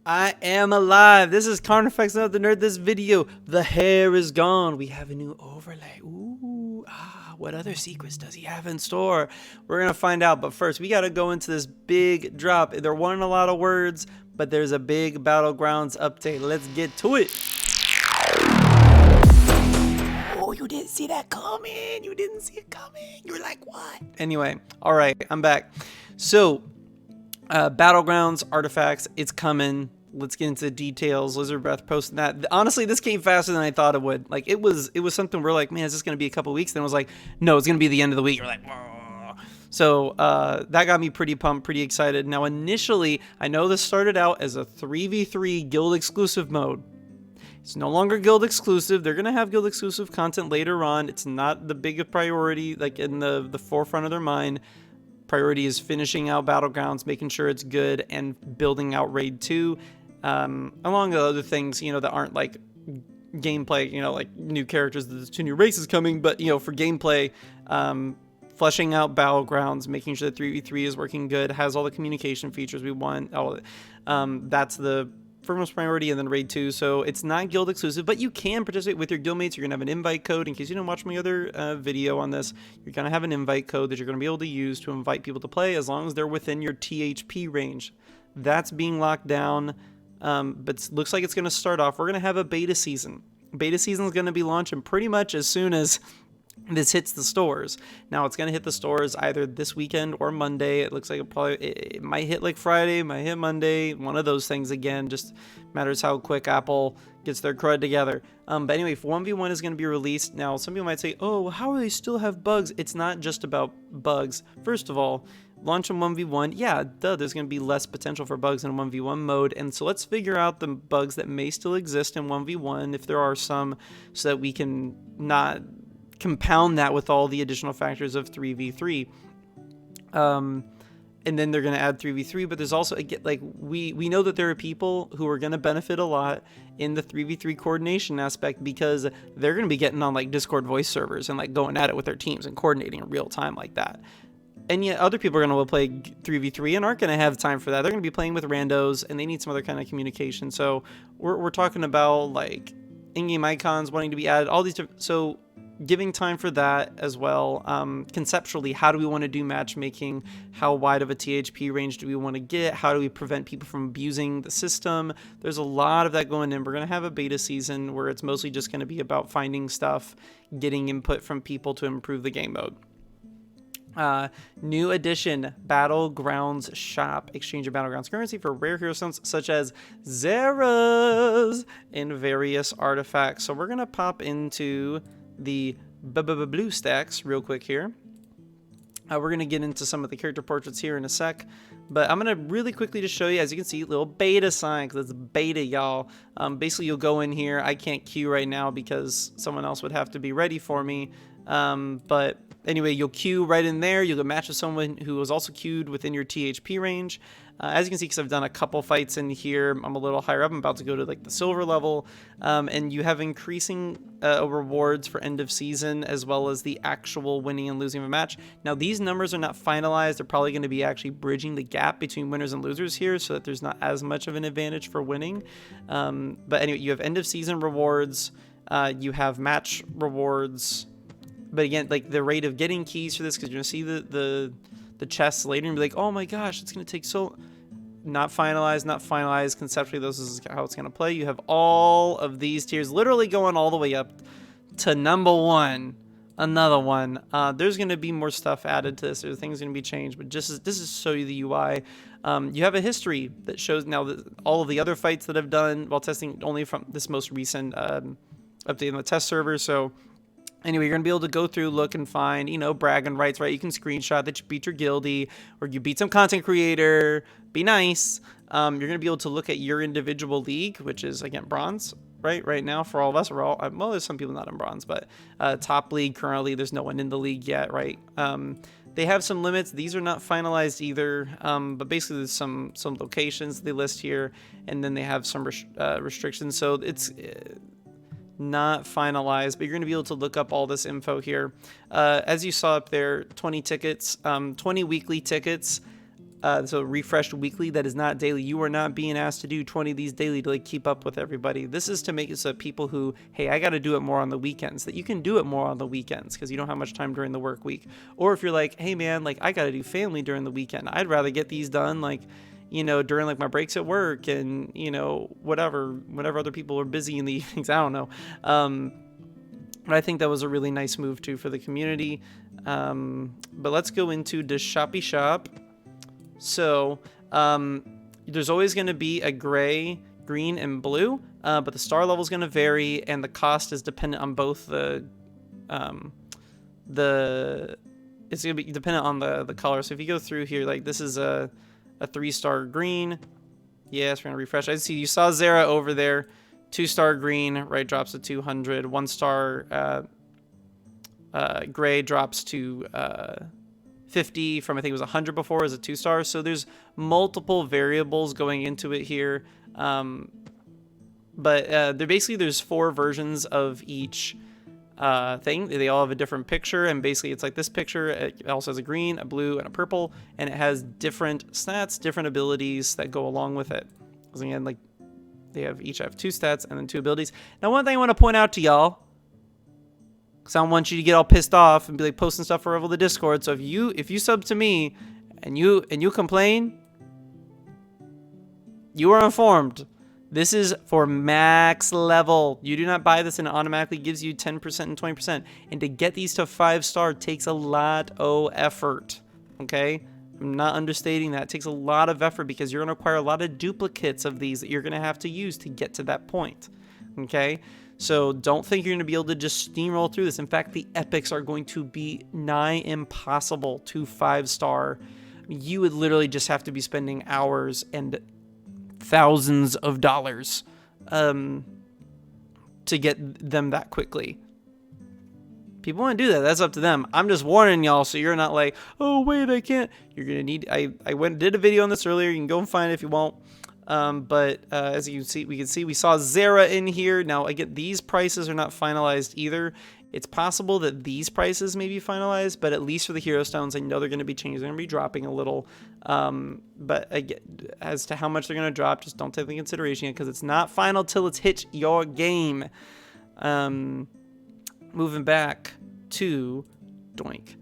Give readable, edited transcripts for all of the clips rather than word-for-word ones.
I am alive. This is Carnifex, not the nerd. This video, the hair is gone. We have a new overlay. Ooh, what other secrets does he have in store? We're gonna find out. But first, we gotta go into this big drop. There weren't a lot of words, but there's a big Battlegrounds update. Let's get to it. Oh, you didn't see that coming. You didn't see it coming. You were like, what? Anyway, all right, I'm back. So, Battlegrounds artifacts, it's coming. Let's get into the details. Lizard Breath posting that. Honestly, this came faster than I thought it would. Like, it was something we're like, man, is this going to be a couple weeks? Then it was like, no, it's going to be the end of the week. We're like, whoa. So that got me pretty pumped, pretty excited. Now, initially, I know this started out as a 3v3 guild exclusive mode. It's no longer guild exclusive. They're going to have guild exclusive content later on. It's not the biggest priority, like in the forefront of their mind. Priority is finishing out Battlegrounds, making sure it's good, and building out Raid 2, along with other things, you know, that aren't like gameplay, you know, like new characters, there's 2 new races coming, but, you know, for gameplay, fleshing out Battlegrounds, making sure that 3v3 is working good, has all the communication features we want, all of it. That's the foremost priority, and then Raid 2, so it's not guild exclusive, but you can participate with your guildmates. You're going to have an invite code. In case you didn't watch my other video on this, you're going to have an invite code that you're going to be able to use to invite people to play as long as they're within your THP range. That's being locked down, but looks like it's going to start off. We're going to have a beta season. Beta season is going to be launching pretty much as soon as this hits the stores. Now it's going to hit the stores either this weekend or Monday. It looks like it might hit like Friday, might hit Monday. One of those things again, just matters how quick Apple gets their crud together. But anyway, 1v1 is going to be released. Now some people might say, oh, how do they still have bugs? It's not just about bugs. First of all, launch in 1v1, yeah, there's going to be less potential for bugs in 1v1 mode, and so let's figure out the bugs that may still exist in 1v1, if there are some, so that we can not compound that with all the additional factors of 3v3. And then they're going to add 3v3, but there's also, like, we know that there are people who are going to benefit a lot in the 3v3 coordination aspect, because they're going to be getting on like Discord voice servers and like going at it with their teams and coordinating in real time like that. And yet other people are going to play 3v3 and aren't going to have time for that. They're going to be playing with randos and they need some other kind of communication. So we're talking about like in-game icons wanting to be added, all these different, so giving time for that as well. Conceptually, how do we want to do matchmaking? How wide of a THP range do we want to get? How do we prevent people from abusing the system? There's a lot of that going in. We're going to have a beta season where it's mostly just going to be about finding stuff, getting input from people to improve the game mode. New addition, Battlegrounds shop. Exchange your Battlegrounds currency for rare hero stones such as Zeras and various artifacts. So we're going to pop into the blue stacks real quick here. We're going to get into some of the character portraits here in a sec, but I'm going to really quickly just show you, as you can see, little beta sign, because it's beta, y'all. Basically, you'll go in here. I can't queue right now because someone else would have to be ready for me, but anyway, you'll queue right in there. You'll go match with someone who was also queued within your THP range. As you can see, because I've done a couple fights in here, I'm a little higher up. I'm about to go to like the silver level, and you have increasing rewards for end of season, as well as the actual winning and losing of a match. Now, these numbers are not finalized. They're probably going to be actually bridging the gap between winners and losers here, so that there's not as much of an advantage for winning. But anyway, you have end of season rewards. You have match rewards. But again, like the rate of getting keys for this, because you're going to see the chests later and be like, oh my gosh, it's going to take so... Not finalized. Conceptually, this is how it's going to play. You have all of these tiers literally going all the way up to number 1. Another one. There's going to be more stuff added to this. There's things going to be changed, but this is to show you the UI. You have a history that shows now that all of the other fights that I've done while testing only from this most recent update on the test server. So anyway, you're going to be able to go through, look, and find, you know, bragging rights, right? You can screenshot that you beat your guildie or you beat some content creator. Be nice. You're going to be able to look at your individual league, which is, again, bronze, right? Right now, for all of us, we're all, well, there's some people not in bronze, but top league currently, there's no one in the league yet, right? They have some limits. These are not finalized either, but basically there's some locations they list here, and then they have some restrictions. So it's... not finalized, but you're going to be able to look up all this info here. As you saw up there, 20 tickets, 20 weekly tickets, so refreshed weekly. That is not daily. You are not being asked to do 20 of these daily to like keep up with everybody. This is to make it so people who, hey, I got to do it more on the weekends, that you can do it more on the weekends because you don't have much time during the work week. Or if you're like, hey man, like I got to do family during the weekend, I'd rather get these done like, you know, during like my breaks at work and, you know, whenever other people are busy in the evenings. I don't know. But I think that was a really nice move too for the community. But let's go into the shoppy shop. So there's always going to be a gray, green, and blue, but the star level is going to vary, and the cost is dependent on both it's going to be dependent on the color. So if you go through here, like this is a 3-star green. Yes, we're going to refresh. I see you saw Zara over there. 2-star green, right, drops to 200. 1-star gray drops to 50 from, I think it was 100 before as a 2-star. So there's multiple variables going into it here. But there's 4 versions of each thing. They all have a different picture, and basically it's like this picture. It also has a green, a blue, and a purple, and it has different stats, different abilities that go along with it. Because again, like they each have 2 stats and then 2 abilities. Now, one thing I want to point out to y'all, because I don't want you to get all pissed off and be like posting stuff all over the Discord. So if you sub to me and you complain, you are informed. This is for max level. You do not buy this and it automatically gives you 10% and 20%. And to get these to 5-star takes a lot of effort. Okay? I'm not understating that. It takes a lot of effort because you're going to require a lot of duplicates of these that you're going to have to use to get to that point. Okay? So don't think you're going to be able to just steamroll through this. In fact, the epics are going to be nigh impossible to 5-star. You would literally just have to be spending hours and thousands of dollars to get them that quickly. People want to do that. That's up to them. I'm just warning y'all so you're not like, oh, wait, I can't. You're going to need... I went and did a video on this earlier. You can go and find it if you won't. But as you can see, we saw Zara in here. Now, again, these prices are not finalized either. It's possible that these prices may be finalized, but at least for the hero stones, I know they're going to be changed. They're going to be dropping a little. But again, as to how much they're going to drop, just don't take into consideration yet because it's not final till it's hit your game. Moving back to Doink.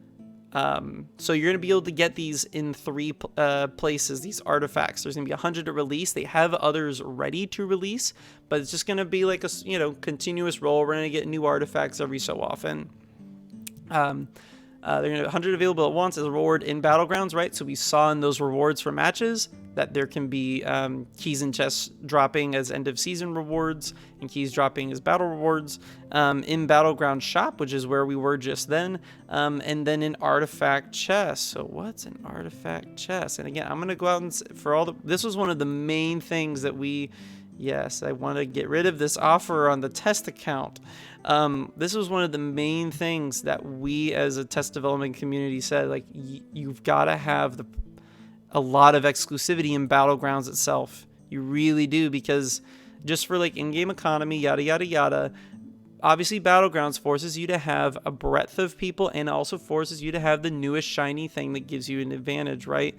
So you're going to be able to get these in 3 places, these artifacts. There's going to be 100 to release. They have others ready to release, but it's just going to be like a, continuous roll. We're going to get new artifacts every so often. They're going to have 100 available at once as a reward in Battlegrounds, right? So we saw in those rewards for matches that there can be keys and chests dropping as end of season rewards and keys dropping as battle rewards in Battleground shop, which is where we were just then, and then in artifact chests. So what's an artifact chest? And again, I'm going to go out and this was one of the main things that yes, I want to get rid of this offer on the test account. This was one of the main things that we as a test development community said, like, you've got to have a lot of exclusivity in Battlegrounds itself. You really do, because just for like in-game economy, yada, yada, yada, obviously Battlegrounds forces you to have a breadth of people and also forces you to have the newest shiny thing that gives you an advantage, right?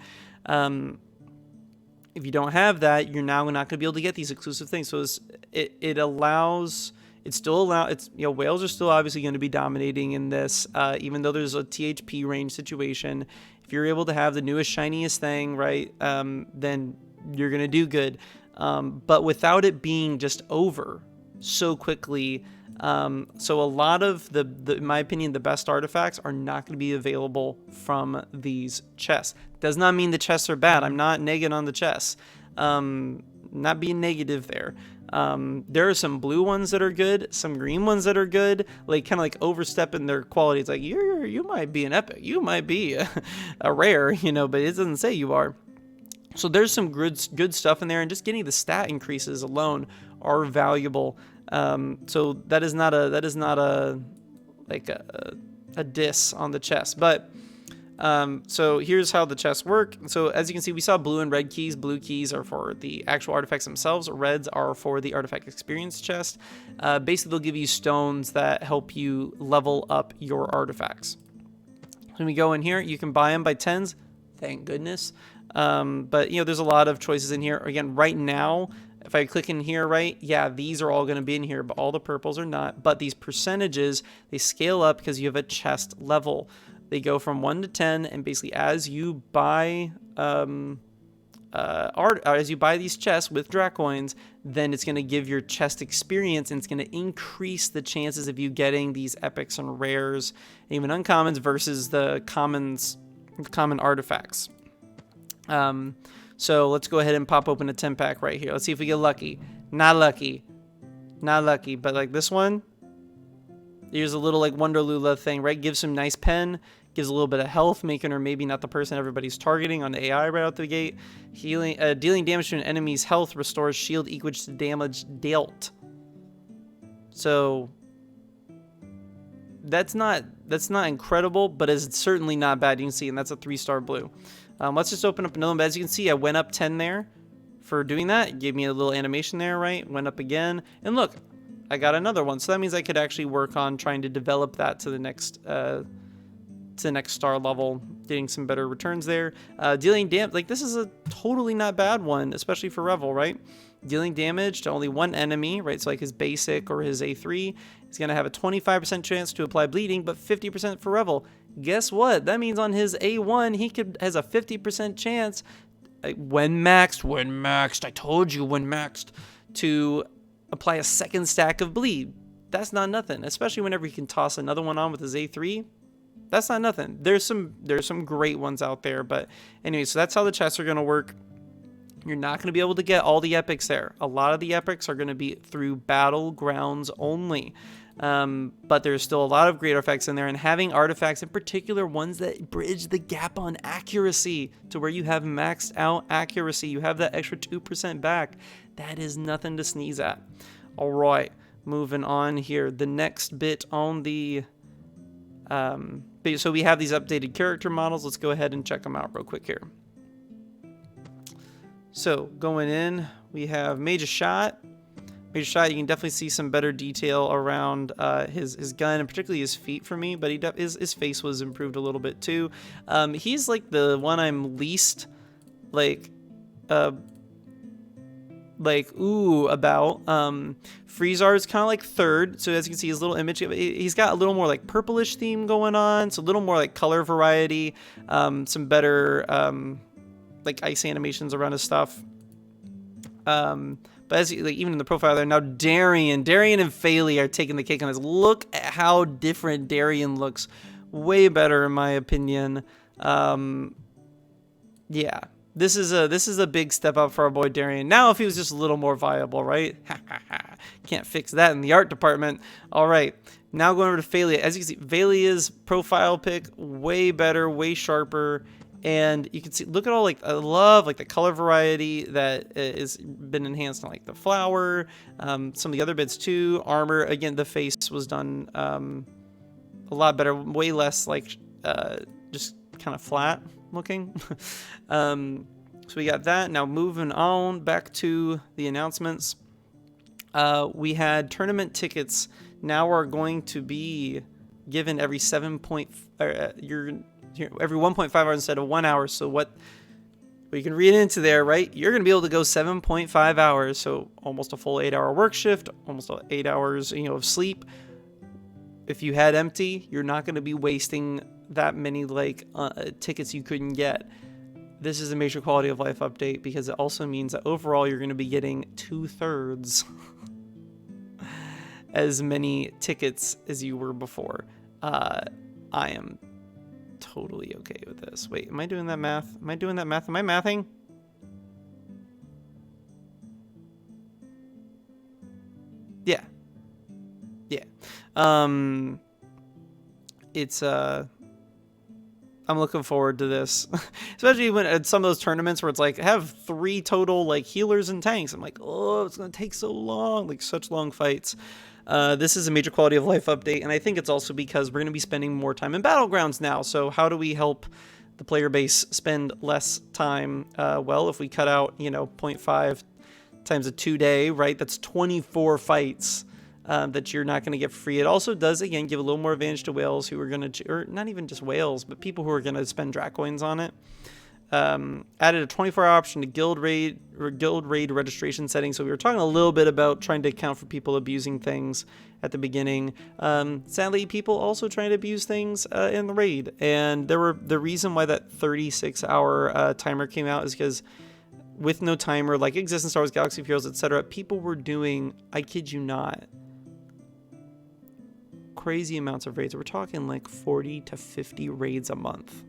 If you don't have that, you're now not going to be able to get these exclusive things. So whales are still obviously going to be dominating in this, even though there's a THP range situation. If you're able to have the newest, shiniest thing, right, then you're going to do good. But without it being just over so quickly, so a lot of in my opinion, the best artifacts are not going to be available from these chests. Does not mean the chests are bad. I'm not negative on the chests. Not being negative there. There are some blue ones that are good, some green ones that are good, like kind of like overstepping their quality. It's like you might be an epic, you might be a rare, but it doesn't say you are. So there's some good stuff in there, and just getting the stat increases alone are valuable. So that is not a diss on the chest, but so here's how the chests work. So as you can see, we saw blue and red keys. Blue keys are for the actual artifacts themselves. Reds are for the artifact experience chest. Basically, they'll give you stones that help you level up your artifacts. When we go in here, you can buy them by 10s. Thank goodness. But, you know, there's a lot of choices in here. Again, right now, if I click in here, right, yeah, these are all going to be in here, but all the purples are not. But these percentages, they scale up because you have a chest level. They go from 1 to 10, and basically as you buy as you buy these chests with Dracoins, then it's going to give your chest experience, and it's going to increase the chances of you getting these epics and rares, even uncommons, versus the common artifacts. So let's go ahead and pop open a 10 pack right here. Let's see if we get lucky. Not lucky. Not lucky. But like this one, here's a little like Wonderlula thing, right? Gives some nice pen. Gives a little bit of health, making her maybe not the person everybody's targeting on the AI right out the gate. Healing, dealing damage to an enemy's health restores shield equal to damage dealt. So that's not incredible, but it's certainly not bad. You can see, and that's a 3-star blue. Let's just open up another one. But as you can see, I went up 10 there for doing that. It gave me a little animation there, right? Went up again, and look, I got another one. So that means I could actually work on trying to develop that to the next star level, getting some better returns there. Dealing damage, like this is a totally not bad one, especially for Revel, right? Dealing damage to only one enemy, right? So like his basic or his A3, he's gonna have a 25% chance to apply bleeding, but 50% for Revel. Guess what? That means on his A1, he has a 50% chance, when maxed, I told you when maxed, to apply a second stack of bleed. That's not nothing, especially whenever he can toss another one on with his A3. That's not nothing. There's some great ones out there, but anyway, so that's how the chests are going to work. You're not going to be able to get all the epics there. A lot of the epics are going to be through Battlegrounds only. But there's still a lot of great artifacts in there, and having artifacts, in particular ones that bridge the gap on accuracy to where you have maxed out accuracy, you have that extra 2% back, that is nothing to sneeze at. All right, moving on here. The next bit on the so we have these updated character models. Let's go ahead and check them out real quick here. So going in, we have Major Shot. Major Shot, you can definitely see some better detail around his gun, and particularly his feet for me, but his face was improved a little bit too. He's like the one I'm least about. Freezar is kind of like third, so as you can see his little image, he's got a little more like purplish theme going on, so a little more like color variety, some better like ice animations around his stuff. But as like even in the profile there, now Darian and Phaley are taking the cake on this. Look at how different Darian looks. Way better in my opinion. Yeah. This is a big step up for our boy Darian. Now if he was just a little more viable, right? Can't fix that in the art department. All right. Now going over to Phalia. As you can see, Phalia's profile pic, way better, way sharper. And you can see, look at all, like, I love, like, the color variety that is been enhanced on, like, the flower, some of the other bits, too. Armor, again, the face was done a lot better, way less, like, just kind of flat looking. So we got that. Now, moving on back to the announcements. We had tournament tickets now are going to be given every every 1.5 hours instead of 1 hour. So what you can read into there, right? You're going to be able to go 7.5 hours. So almost a full 8-hour work shift, almost 8 hours, of sleep. If you had empty, you're not going to be wasting that many tickets you couldn't get. This is a major quality of life update because it also means that overall you're going to be getting 2/3 as many tickets as you were before. I am totally okay with this. Wait, am I doing that math? Am I mathing? Yeah. It's I'm looking forward to this, especially when at some of those tournaments where it's like have 3 total like healers and tanks. I'm like, oh, it's gonna take so long, like such long fights. This is a major quality of life update, and I think it's also because we're going to be spending more time in Battlegrounds now. So how do we help the player base spend less time? Well, if we cut out, 0.5 times a 2-day, right? That's 24 fights that you're not going to get for free. It also does, again, give a little more advantage to whales who are going to, or not even just whales, but people who are going to spend Dracoins on it. added a 24-hour option to guild raid registration settings. So we were talking a little bit about trying to account for people abusing things at the beginning. Sadly, people also trying to abuse things in the raid, and the reason why that 36-hour timer came out is because with no timer, like exists in Star Wars Galaxy of Heroes, etc., people were doing, I kid you not, crazy amounts of raids. We're talking like 40 to 50 raids a month,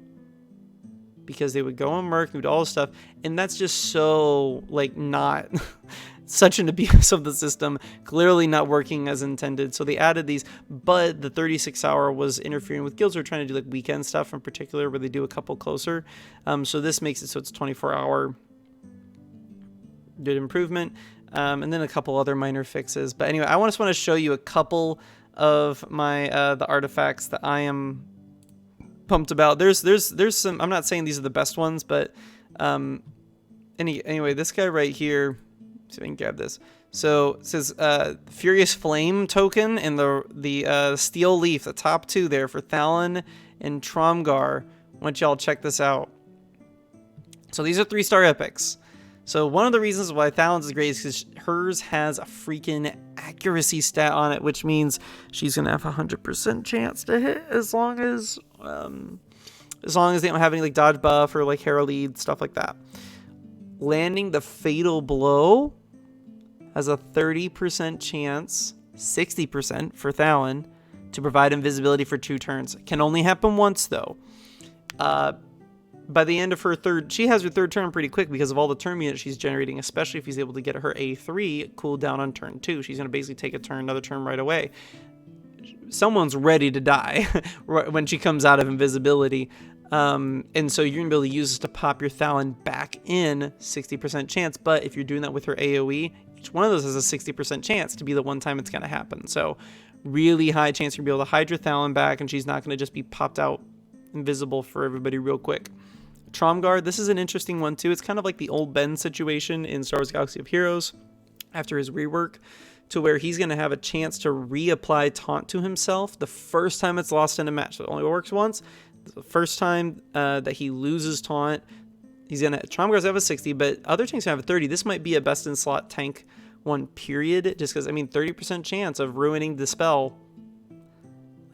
because they would go on Merc, do all this stuff, and that's just so, like, not such an abuse of the system, clearly not working as intended. So they added these, but the 36-hour was interfering with guilds who are trying to do like weekend stuff in particular, where they do a couple closer. So this makes it so it's 24-hour. Good improvement, and then a couple other minor fixes. But anyway, I just want to show you a couple of my the artifacts that I am pumped about. There's some. I'm not saying these are the best ones, but anyway, this guy right here. See if I can grab this. So it says Furious Flame token and the Steel Leaf, the top two there for Thalon and Tromgar. I want y'all to check this out. So these are 3-star epics. So one of the reasons why Thalon's is great is because hers has a freaking accuracy stat on it, which means she's gonna have 100% chance to hit as long as they don't have any like dodge buff or like hero lead, stuff like that. Landing the fatal blow has a 30% chance, 60% for Thalon, to provide invisibility for 2 turns. Can only happen once though. By the end of her she has her third turn pretty quick because of all the turn units she's generating, especially if he's able to get her A3 cooldown on turn 2. She's going to basically take another turn right away. Someone's ready to die when she comes out of invisibility. And so you're going to be able to use this to pop your Thalon back in, 60% chance. But if you're doing that with her AoE, each one of those has a 60% chance to be the one time it's going to happen. So really high chance you're going to be able to hide your Thalon back, and she's not going to just be popped out invisible for everybody real quick. Tromgar, this is an interesting one too. It's kind of like the old Ben situation in Star Wars Galaxy of Heroes after his rework, to where he's going to have a chance to reapply taunt to himself the first time it's lost in a match. So it only works once. The first time that he loses taunt, Tromgar's have a 60, but other tanks have a 30. This might be a best in slot tank one, period, just because, I mean, 30% chance of ruining the spell.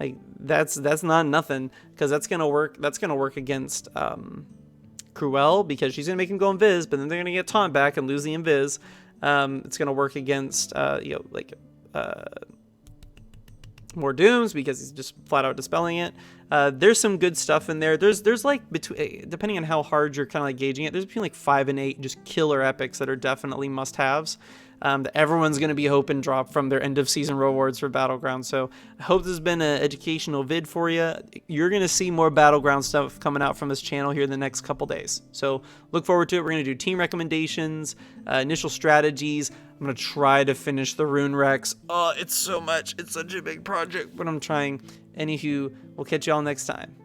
Like, that's not nothing, because that's gonna work against Cruel, because she's gonna make him go invis, but then they're gonna get taunt back and lose the invis. It's gonna work against more dooms, because he's just flat out dispelling it. There's some good stuff in there. There's like between, depending on how hard you're kind of like gauging it, there's between like 5 and 8 just killer epics that are definitely must-haves. That everyone's going to be hoping drop from their end of season rewards for Battleground. So I hope this has been an educational vid for you. You're going to see more Battleground stuff coming out from this channel here in the next couple days. So look forward to it. We're going to do team recommendations, initial strategies. I'm going to try to finish the Rune Rex. Oh, it's so much. It's such a big project, but I'm trying. Anywho, we'll catch y'all next time.